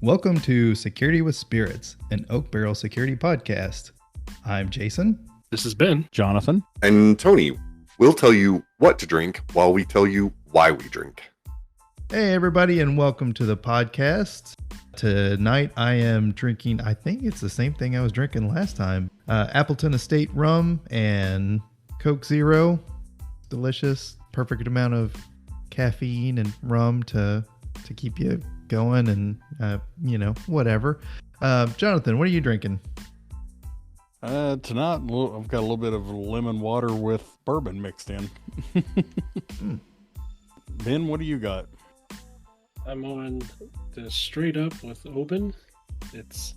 Welcome to Security with Spirits, an Oak Barrel security podcast. I'm Jason. This is Ben. Jonathan. And Tony. We'll tell you what to drink while we tell you why we drink. Hey, everybody, and welcome to the podcast. Tonight, I am drinking, I think it's the same thing I was drinking last time. Appleton Estate rum and Coke Zero. Delicious. Perfect amount of caffeine and rum to keep you going and, whatever. Jonathan, what are you drinking? Tonight, I've got a little bit of lemon water with bourbon mixed in. Ben, what do you got? I'm on the straight up with Oban. It's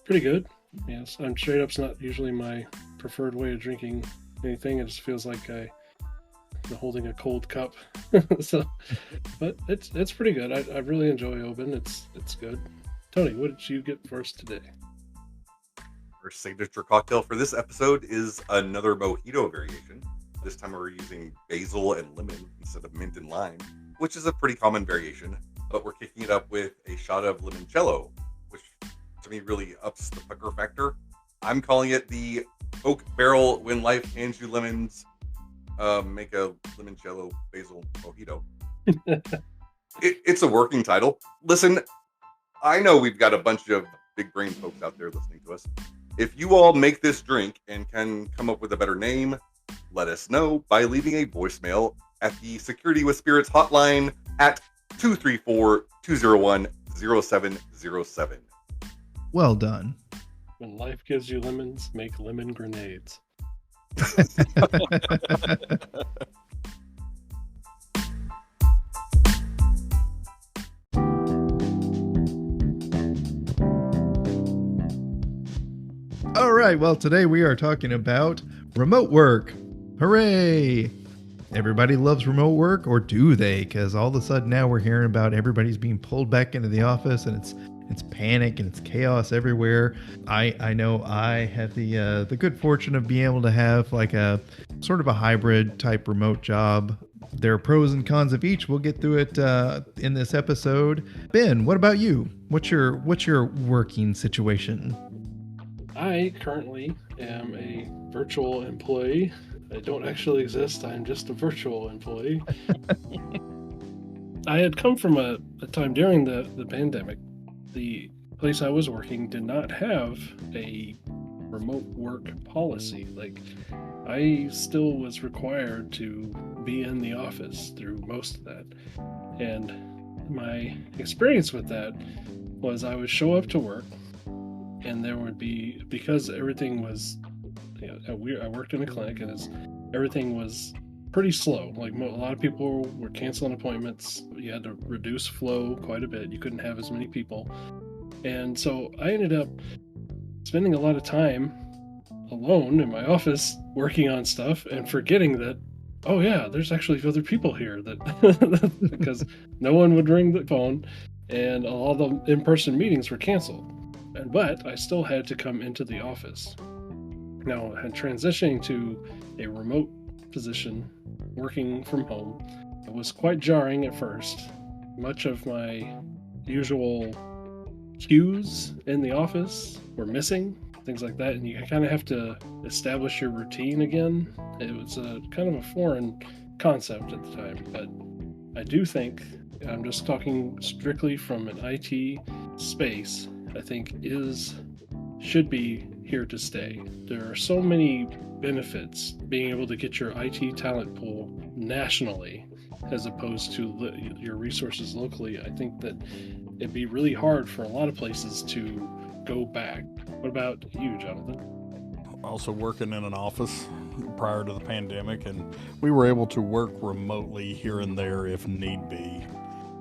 pretty good. Yes, I'm straight up's not usually my preferred way of drinking anything. It just feels like I'm holding a cold cup. But it's pretty good. I really enjoy Oban. It's good. Tony, what did you get for us today? Our signature cocktail for this episode is another mojito variation. This time we're using basil and lemon instead of mint and lime, which is a pretty common variation, but we're kicking it up with a shot of limoncello, which to me really ups the pucker factor. I'm calling it the Oak Barrel When Life Hands You Lemons, make a limoncello basil mojito. It's a working title. Listen, I know we've got a bunch of big brain folks out there listening to us. If you all make this drink and can come up with a better name, let us know by leaving a voicemail at the Security with Spirits hotline at 234-201-0707. Well done. When life gives you lemons, make lemon grenades. All right, well, today we are talking about remote work. Hooray! Everybody loves remote work, or do they? Because all of a sudden now we're hearing about everybody's being pulled back into the office, and it's panic and it's chaos everywhere. I know I have the good fortune of being able to have like a sort of a hybrid type remote job. There are pros and cons of each. We'll get through it in this episode. Ben, what about you? What's your working situation? I currently am a virtual employee. I don't actually exist. I'm just a virtual employee. I had come from a time during the pandemic. The place I was working did not have a remote work policy. Like, I still was required to be in the office through most of that. And my experience with that was I would show up to work, and there would be, because everything was, I worked in a clinic, and everything was pretty slow. Like, a lot of people were canceling appointments. You had to reduce flow quite a bit. You couldn't have as many people. And so I ended up spending a lot of time alone in my office working on stuff and forgetting that, oh yeah, there's actually other people here, that because no one would ring the phone and all the in-person meetings were canceled. But I still had to come into the office. Now, transitioning to a remote position, working from home, it was quite jarring at first. Much of my usual cues in the office were missing, things like that, and you kind of have to establish your routine again. It was a kind of a foreign concept at the time, but I do think, I'm just talking strictly from an IT space, I think should be here to stay. There are so many benefits being able to get your IT talent pool nationally as opposed to your resources locally. I think that it'd be really hard for a lot of places to go back. What about you, Jonathan? Also working in an office prior to the pandemic, and we were able to work remotely here and there if need be.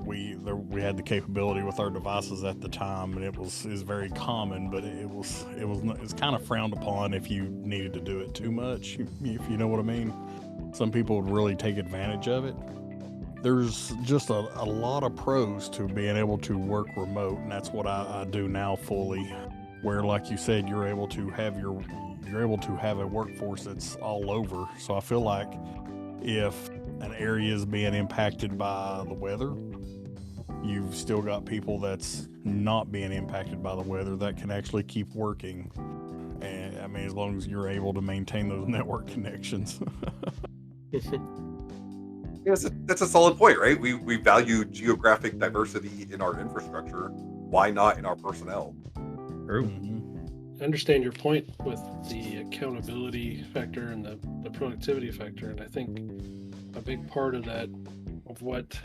We had the capability with our devices at the time, and it was very common, but it's kind of frowned upon if you needed to do it too much, if you know what I mean. Some people would really take advantage of it. There's just a lot of pros to being able to work remote, and that's what I do now fully, where, like you said, you're able to have a workforce that's all over. So I feel like if an area is being impacted by the weather, you've still got people that's not being impacted by the weather that can actually keep working. And I mean, as long as you're able to maintain those network connections. That's a solid point, right? We value geographic diversity in our infrastructure. Why not in our personnel? True. I understand your point with the accountability factor and the productivity factor, and I think a big part of that, of what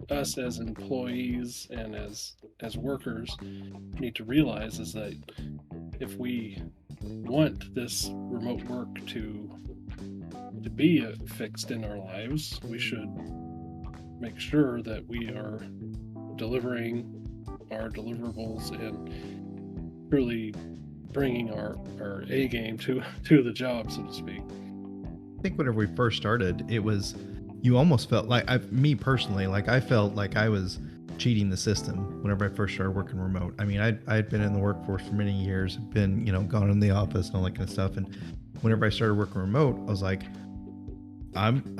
us as employees and as workers need to realize, is that if we want this remote work to be fixed in our lives, we should make sure that we are delivering our deliverables and truly bringing our A game to the job, so to speak. I think whenever we first started, it was, you almost felt like, me personally, like I felt like I was cheating the system whenever I first started working remote. I mean, I'd been in the workforce for many years, been, gone in the office and all that kind of stuff. And whenever I started working remote, I was like, I'm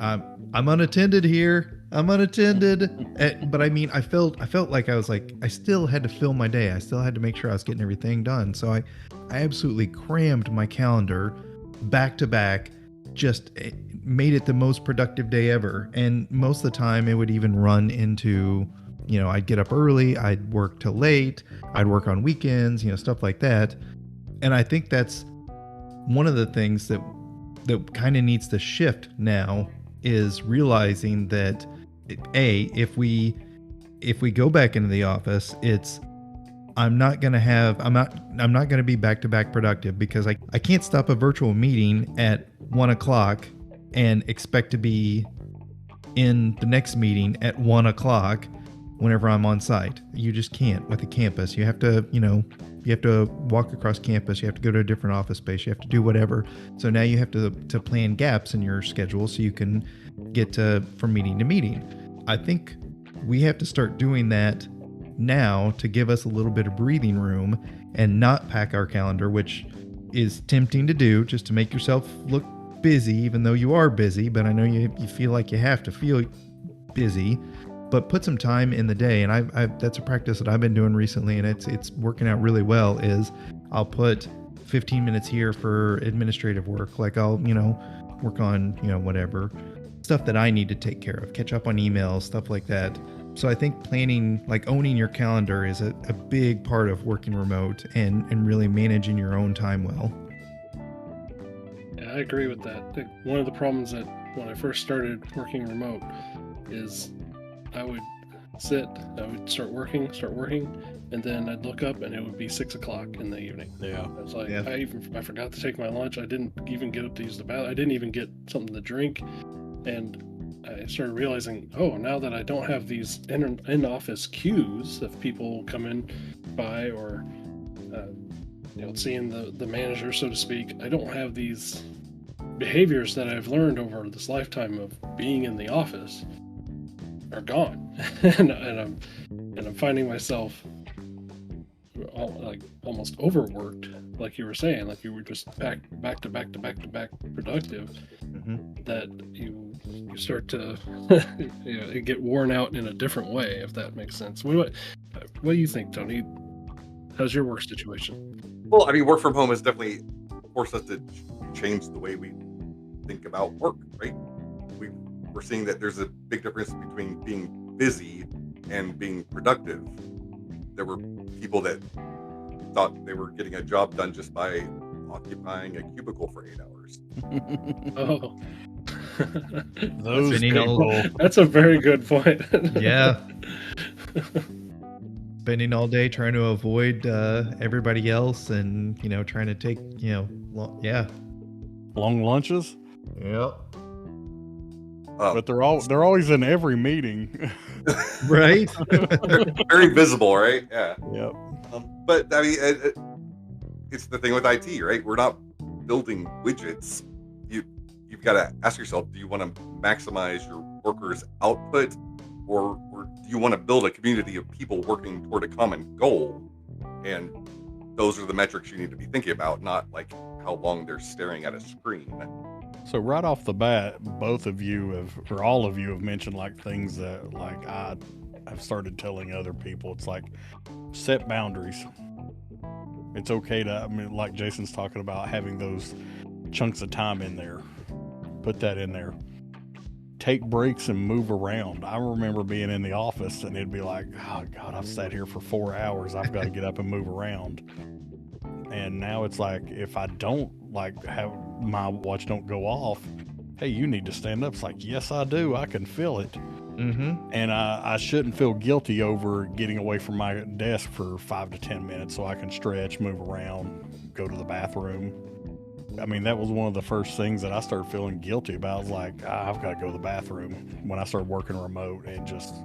unattended here. I'm unattended. But I mean, I felt like I was like, I still had to fill my day. I still had to make sure I was getting everything done. So I absolutely crammed my calendar back to back, just made it the most productive day ever. And most of the time it would even run into, I'd get up early, I'd work till late, I'd work on weekends, stuff like that. And I think that's one of the things that kind of needs to shift now, is realizing that if we go back into the office, it's, I'm not going to be back to back productive, because I can't stop a virtual meeting at 1:00 and expect to be in the next meeting at 1:00 whenever I'm on site. You just can't with a campus. You have to, you have to walk across campus. You have to go to a different office space. You have to do whatever. So now you have to plan gaps in your schedule so you can get from meeting to meeting. I think we have to start doing that now to give us a little bit of breathing room and not pack our calendar, which is tempting to do just to make yourself look busy, even though you are busy. But I know you feel like you have to feel busy. But put some time in the day, and I that's a practice that I've been doing recently, and it's working out really well. Is I'll put 15 minutes here for administrative work, like I'll work on whatever stuff that I need to take care of, catch up on emails, stuff like that. So I think planning, like owning your calendar, is a big part of working remote and really managing your own time well. Yeah, I agree with that. I think one of the problems that when I first started working remote is I would start working, and then I'd look up and it would be 6:00 in the evening. Yeah. I was like, Yeah. I forgot to take my lunch. I didn't even get up to use the bathroom. I didn't even get something to drink. And I started realizing, now that I don't have these in-office cues of people come in by, or seeing the manager, so to speak, I don't have these behaviors that I've learned over this lifetime of being in the office are gone. and I'm finding myself almost overworked, like you were saying, like you were just back to back productive. Mm-hmm. That you start to get worn out in a different way, if that makes sense. What do you think, Tony? How's your work situation? Well, I mean, work from home has definitely forced us to change the way we think about work, right? We're seeing that there's a big difference between being busy and being productive. There were people that thought they were getting a job done just by occupying a cubicle for 8 hours. Oh, Those people. that's a very good point. Yeah. Spending all day trying to avoid everybody else, and trying to take Long lunches. Yep. But they're always in every meeting. Right. They're very visible, right? Yeah. Yep. But I mean, it's the thing with IT, right? We're not building widgets. You've got to ask yourself: do you want to maximize your workers' output, or do you want to build a community of people working toward a common goal? And those are the metrics you need to be thinking about, not like how long they're staring at a screen. So right off the bat, both of you all of you have mentioned like things that like I've started telling other people, it's like, set boundaries. It's okay to, I mean, like Jason's talking about, having those chunks of time in there. Put that in there. Take breaks and move around. I remember being in the office and it'd be like, oh God, I've sat here for 4 hours. I've got to get up and move around. And now it's like, if I don't like have my watch don't go off, hey, you need to stand up. It's like, yes, I do. I can feel it. Mm-hmm. And I shouldn't feel guilty over getting away from my desk for 5 to 10 minutes so I can stretch, move around, go to the bathroom. I mean, that was one of the first things that I started feeling guilty about. I was like, I've got to go to the bathroom when I started working remote, and just...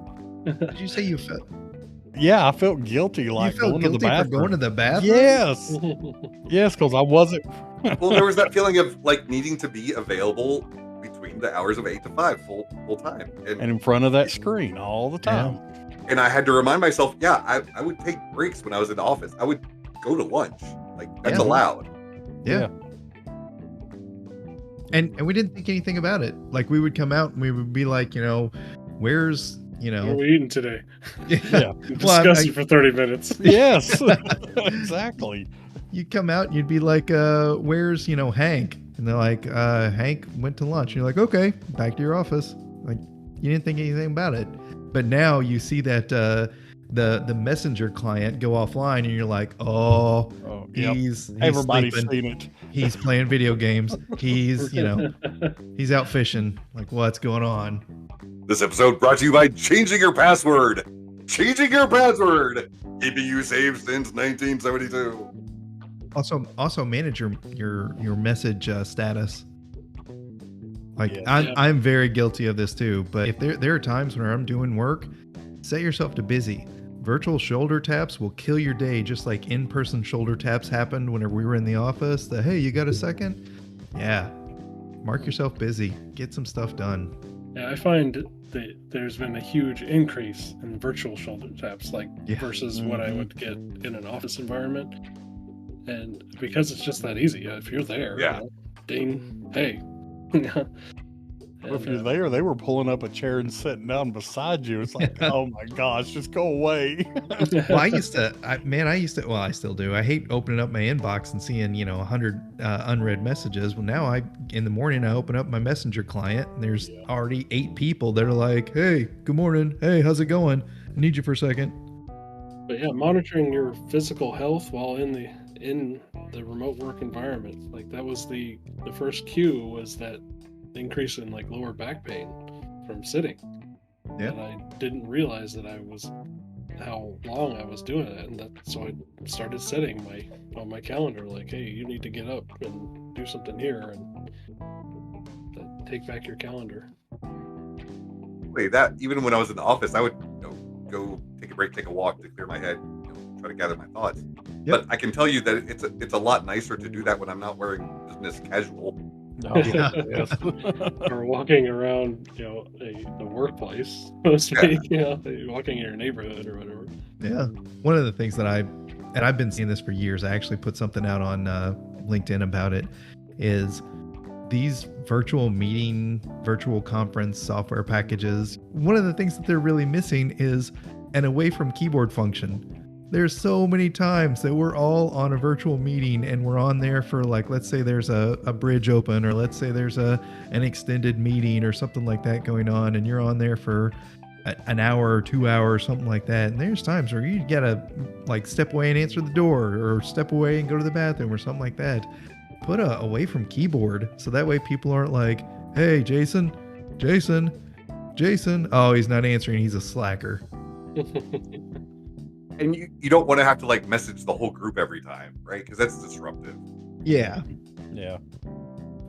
Did you say you felt? Yeah, I felt guilty, like You felt going to the guilty for bathroom. going to the bathroom? Yes, yes, because I wasn't. Well, there was that feeling of like needing to be available between the hours of 8 to 5 full time, And in front of that screen all the time. and I had to remind myself, I would take breaks when I was in the office. I would go to lunch, like that's Yeah. allowed. Yeah. And we didn't think anything about it. Like, we would come out and we would be like, where's, What are we eating today? Yeah. Discuss it for 30 minutes. Yes, exactly. you'd come out and you'd be like, where's, Hank? And they're like, Hank went to lunch. And you're like, okay, back to your office. Like, you didn't think anything about it. But now you see that the messenger client go offline and you're like, Yep. he's Everybody's sleeping. seen it. He's playing video games. He's, he's out fishing. Like, what's going on? This episode brought to you by changing your password. Changing your password, keeping you safe since 1972. Also manage your message status. Like, Yeah. I'm very guilty of this too. But if there are times when I'm doing work, set yourself to busy. Virtual shoulder taps will kill your day, just like in-person shoulder taps happened whenever we were in the office. Hey, you got a second? Yeah. Mark yourself busy. Get some stuff done. Yeah, I find that there's been a huge increase in virtual shoulder taps, versus what I would get in an office environment. And because it's just that easy, if you're there, Yeah. Ding, hey. Well, if you're there, they were pulling up a chair and sitting down beside you. It's like, oh my gosh, just go away. Well, I still do. I hate opening up my inbox and seeing, 100 unread messages. Well, now in the morning, I open up my messenger client and there's already 8 people that are like, hey, good morning. Hey, how's it going? I need you for a second. But yeah, monitoring your physical health while in the remote work environment, like that was the first cue, was that increase in like lower back pain from sitting. Yeah. And I didn't realize that how long I was doing it, and so I started setting on my calendar, like, hey, you need to get up and do something here, and take back your calendar. Wait, that even when I was in the office, I would go take a break, take a walk to clear my head, try to gather my thoughts. Yep. But I can tell you that it's a lot nicer to do that when I'm not wearing business casual. Yeah. Yes. Or walking around, the workplace, so to speak, walking in your neighborhood or whatever. Yeah. One of the things that I've been seeing this for years, I actually put something out on LinkedIn about it, is these virtual conference software packages. One of the things that they're really missing is an away from keyboard function. There's so many times that we're all on a virtual meeting and we're on there for, like, let's say there's a bridge open, or let's say there's an extended meeting or something like that going on, and you're on there for an hour or 2 hours, something like that. And there's times where you gotta like step away and answer the door, or step away and go to the bathroom or something like that. Put a away from keyboard, so that way people aren't like, hey, Jason. Oh, he's not answering. He's a slacker. And you don't want to have to like message the whole group every time, right? Because that's disruptive. Yeah. Yeah.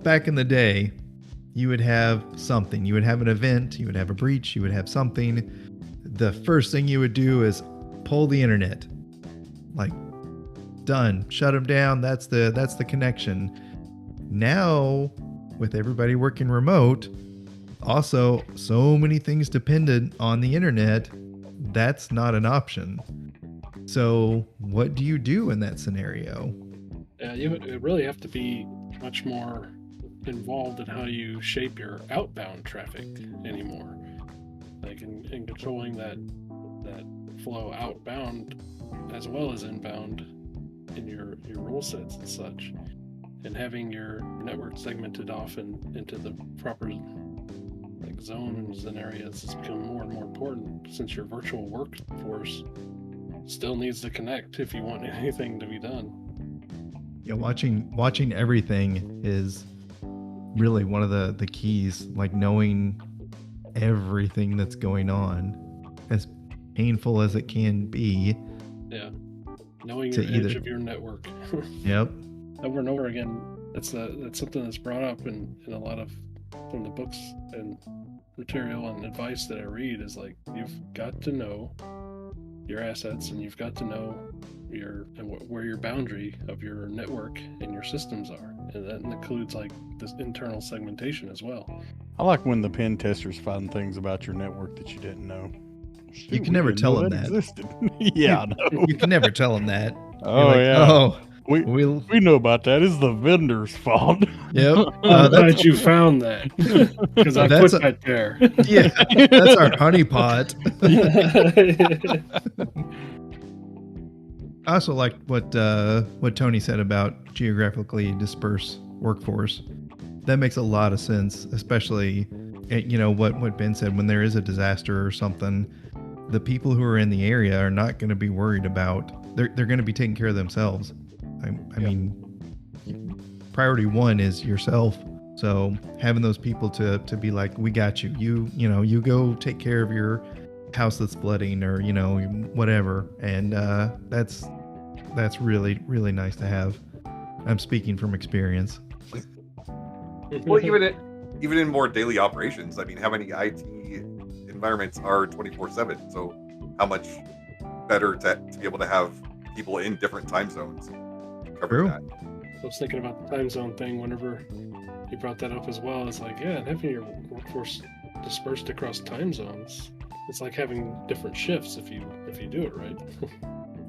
Back in the day, you would have something. You would have an event. You would have a breach. You would have something. The first thing you would do is pull the internet. Like, done. Shut them down. That's the connection. Now, with everybody working remote, also so many things dependent on the internet, that's not an option. So what do you do in that scenario? Yeah, you would really have to be much more involved in how you shape your outbound traffic anymore, like in controlling that that flow outbound as well as inbound in your rule sets and such, and having your network segmented off into the proper like zones and areas has become more and more important, since your virtual workforce still needs to connect if you want anything to be done. Yeah, watching everything is really one of the keys, like knowing everything that's going on, as painful as it can be. Yeah, knowing To your edge either- of your network. Yep. Over and over again, that's something that's brought up in a lot of from the books and material and advice that I read, is like, you've got to know your assets, and you've got to know where your boundary of your network and your systems are, and that includes like this internal segmentation as well. I like when the pen testers find things about your network that you didn't know. Shoot, You can we never didn't tell know them that that. existed. Yeah, I know. You can never tell them that. Oh You're like, yeah. Oh, We we know about that. It's the vendor's fault. Yep. I'm That's, glad you found that, because I That's put a- that there. yeah, that's our honeypot. I also like what Tony said about geographically dispersed workforce. That makes a lot of sense, especially what Ben said, when there is a disaster or something, the people who are in the area are not going to be worried about. They're going to be taking care of themselves. I mean, priority one is yourself. So having those people to be like, we got you. You go take care of your house that's flooding, or whatever. And that's really, really nice to have. I'm speaking from experience. Well, even in more daily operations, I mean, how many IT environments are 24/7? So how much better to be able to have people in different time zones cover True. that. I was thinking about the time zone thing whenever you brought that up as well. It's like, yeah, having your workforce dispersed across time zones, it's like having different shifts if you do it right.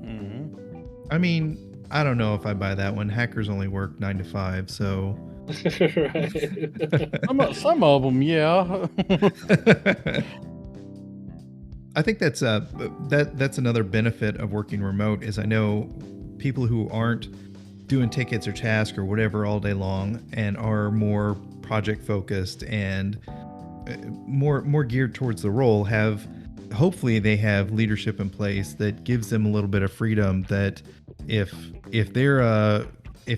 Mm-hmm. I mean, I don't know if I buy that one. Hackers only work 9 to 5, so. Right. Some of them, yeah. I think that's another benefit of working remote, is I know people who aren't doing tickets or tasks or whatever all day long and are more project focused and more geared towards the role hopefully they have leadership in place that gives them a little bit of freedom, that if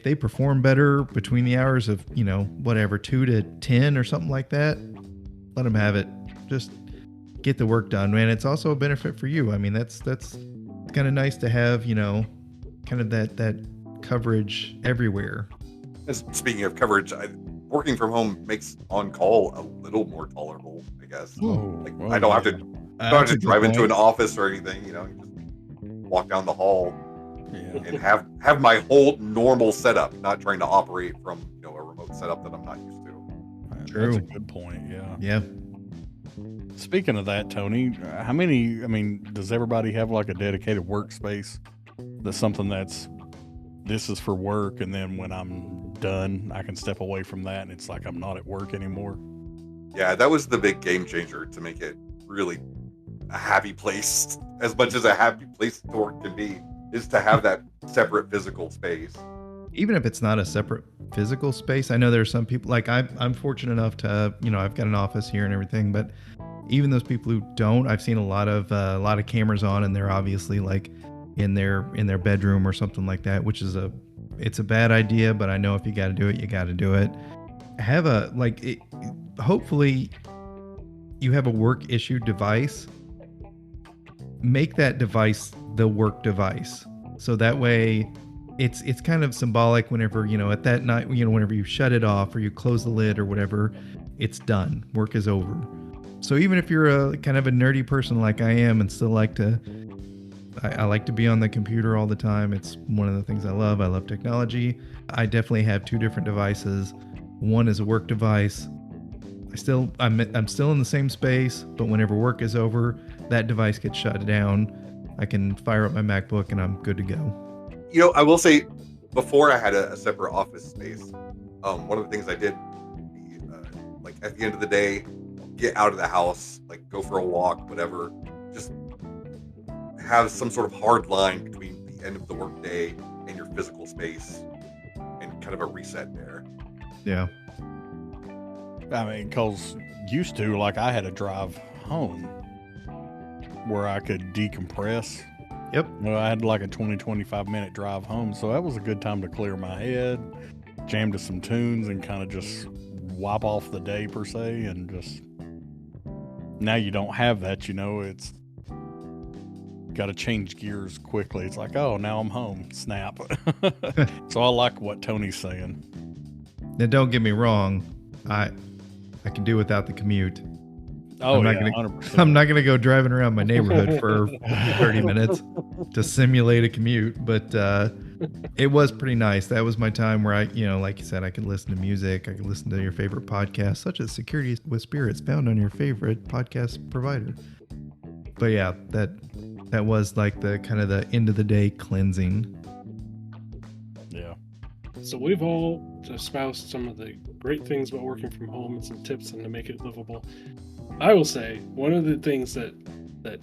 they perform better between the hours of 2 to 10 or something like that, let them have it. Just get the work done, man. It's also a benefit for you. I mean, that's kind of nice to have, kind of that coverage everywhere. As speaking of coverage, working from home makes on call a little more tolerable, I guess. Like, I don't have to drive into an office or anything. You just walk down the hall and have my whole normal setup, not trying to operate from a remote setup that I'm not used to. True. That's a good point. Yeah. Yeah. Speaking of that, Tony, does everybody have like a dedicated workspace? That's something this is for work, and then when I'm done, I can step away from that, and it's like I'm not at work anymore. Yeah, that was the big game changer to make it really a happy place, as much as a happy place to work can be, is to have that separate physical space. Even if it's not a separate physical space, I know there's some people, like I'm fortunate enough to, I've got an office here and everything, but even those people who don't, I've seen a lot of cameras on, and they're obviously like in their bedroom or something like that, which is it's a bad idea, but I know if you got to do it, you got to do it. Have hopefully you have a work issued device. Make that device the work device. So that way it's kind of symbolic whenever, at that night, whenever you shut it off or you close the lid or whatever, it's done. Work is over. So even if you're a kind of a nerdy person like I am and still I like to be on the computer all the time. It's one of the things I love. I love technology. I definitely have 2 different devices. One is a work device. I'm still in the same space, but whenever work is over, that device gets shut down. I can fire up my MacBook and I'm good to go. I will say, before I had a separate office space, one of the things I did, like at the end of the day, get out of the house, like go for a walk, whatever, just have some sort of hard line between the end of the workday and your physical space, and kind of a reset there. Yeah. I mean, because used to, like, I had to drive home where I could decompress. Yep. I had like a 20-25 minute drive home, so that was a good time to clear my head, jam to some tunes, and kind of just wipe off the day per se. And just now you don't have that, it's got to change gears quickly. It's like, oh, now I'm home, snap. So I like what Tony's saying. Now, don't get me wrong, I can do without the commute. Oh, I'm not yeah, gonna, 100%. I'm not gonna go driving around my neighborhood for 30 minutes to simulate a commute, but it was pretty nice. That was my time where I, like you said, I could listen to music, I could listen to your favorite podcasts, such as Security with Spirits, found on your favorite podcast provider. But yeah, that was like the kind of the end of the day cleansing. Yeah. So we've all espoused some of the great things about working from home and some tips and to make it livable. I will say one of the things that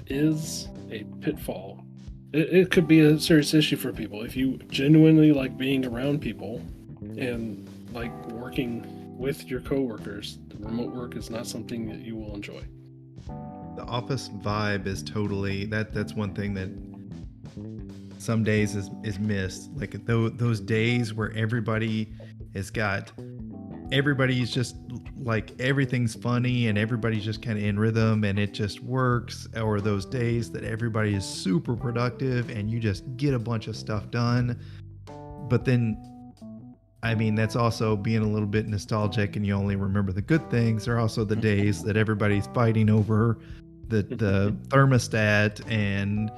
is a pitfall, it could be a serious issue for people if you genuinely like being around people and like working with your coworkers. The remote work is not something that you will enjoy. The office vibe is totally that's one thing that some days is missed. Like those days where everybody's just like everything's funny and everybody's just kind of in rhythm and it just works, or those days that everybody is super productive and you just get a bunch of stuff done. But then, I mean, that's also being a little bit nostalgic and you only remember the good things. There are also the days that everybody's fighting over the thermostat and,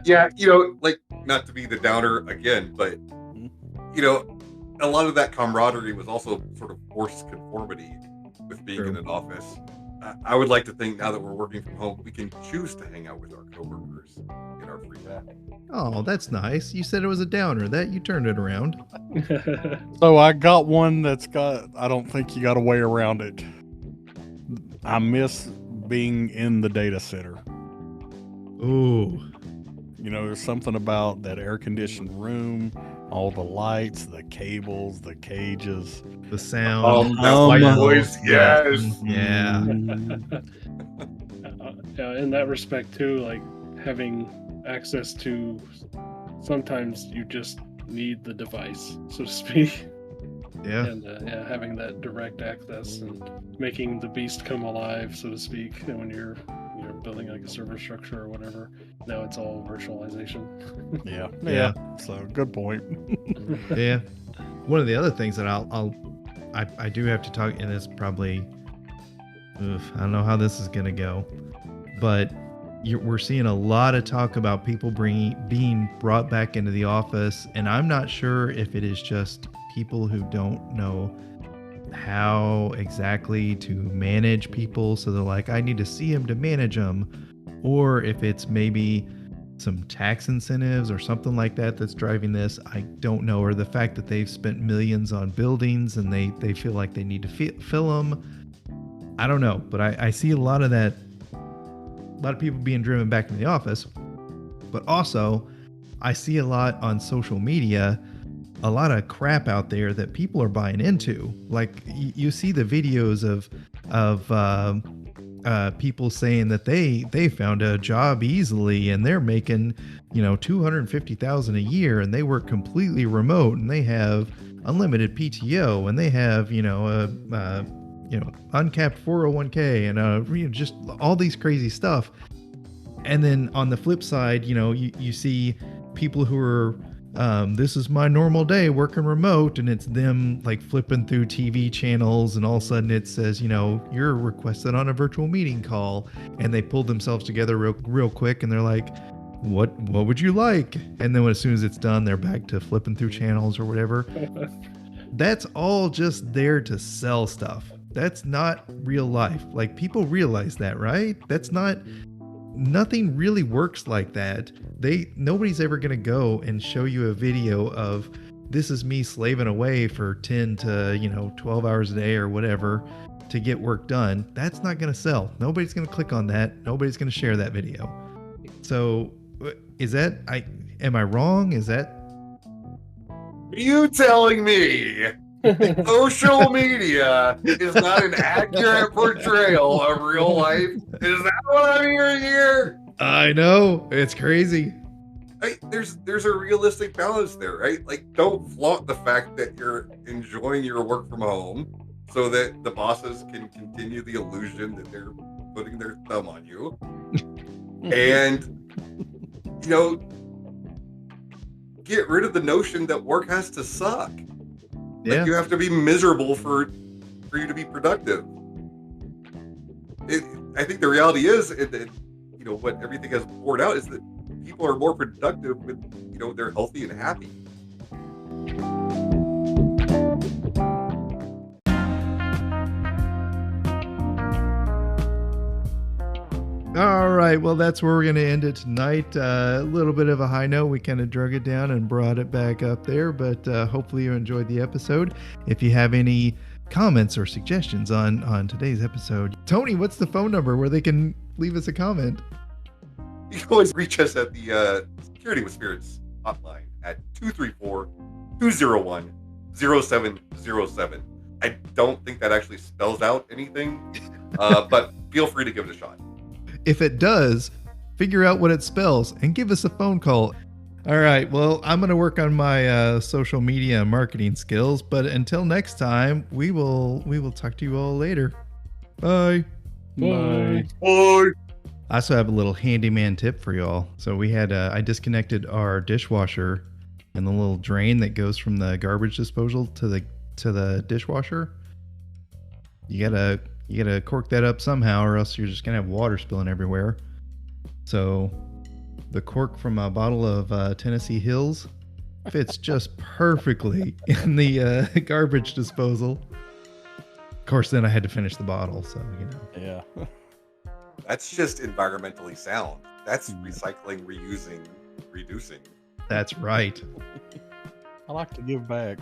Yeah, like, not to be the downer again, but, a lot of that camaraderie was also sort of forced conformity with being in an office. I would like to think now that we're working from home, we can choose to hang out with our coworkers in our free time. Oh, that's nice. You said it was a downer. That you turned it around. So I got one I don't think you got a way around it. I miss being in the data center. Ooh. There's something about that air-conditioned room, all the lights, the cables, the cages. The sound. That white noise, yes. Yeah. In that respect too, like having access to, sometimes you just need the device, so to speak. Yeah. And having that direct access and making the beast come alive, so to speak, and when you're building like a server structure or whatever. Now it's all virtualization. Yeah. So good point. Yeah. One of the other things that I do have to talk, and it's probably, I don't know how this is gonna go, but we're seeing a lot of talk about people being brought back into the office, and I'm not sure if it is just people who don't know how exactly to manage people, so they're like, I need to see him to manage them, or if it's maybe some tax incentives or something like that that's driving this. I don't know, or the fact that they've spent millions on buildings and they feel like they need to fill them. I don't know, but I see a lot of that, a lot of people being driven back into the office, but also I see a lot on social media, a lot of crap out there that people are buying into. Like you see the videos of people saying that they found a job easily and they're making, $250,000 a year and they work completely remote and they have unlimited PTO and they have, uncapped 401k and just all these crazy stuff. And then on the flip side, you see people who are, this is my normal day working remote, and it's them like flipping through TV channels and all of a sudden it says, you're requested on a virtual meeting call, and they pulled themselves together real quick and they're like, what would you like? And then as soon as it's done, they're back to flipping through channels or whatever. That's all just there to sell stuff. That's not real life. Like, people realize that, right? Nothing really works like that. Nobody's ever going to go and show you a video of, this is me slaving away for 10 to 12 hours a day or whatever, to get work done, that's not going to sell. Nobody's going to click on that. Nobody's going to share that video. So am I wrong? Is that... You telling me social media is not an accurate portrayal of real life? Is that what I'm hearing here? I know. It's crazy. There's a realistic balance there, right? Like, don't flaunt the fact that you're enjoying your work from home so that the bosses can continue the illusion that they're putting their thumb on you. And, get rid of the notion that work has to suck. Yeah. Like, you have to be miserable for you to be productive. I think the reality is that, what everything has poured out is that people are more productive when, they're healthy and happy. All right. Well, that's where we're going to end it tonight. A little bit of a high note. We kind of drug it down and brought it back up there, but hopefully you enjoyed the episode. If you have any comments or suggestions on today's episode, Tony, what's the phone number where they can leave us a comment? You can always reach us at the Security with Spirits hotline at 234-201-0707. I don't think that actually spells out anything, but feel free to give it a shot. If it does, figure out what it spells and give us a phone call. All right. Well, I'm going to work on my social media marketing skills, but until next time, we will talk to you all later. Bye. Bye. Bye. I also have a little handyman tip for y'all. So we had I disconnected our dishwasher and the little drain that goes from the garbage disposal to the dishwasher. You gotta cork that up somehow, or else you're just gonna have water spilling everywhere. So the cork from a bottle of Tennessee Hills fits just perfectly in the garbage disposal. Of course, then I had to finish the bottle, so Yeah. That's just environmentally sound. That's recycling, reusing, reducing. That's right. I like to give back.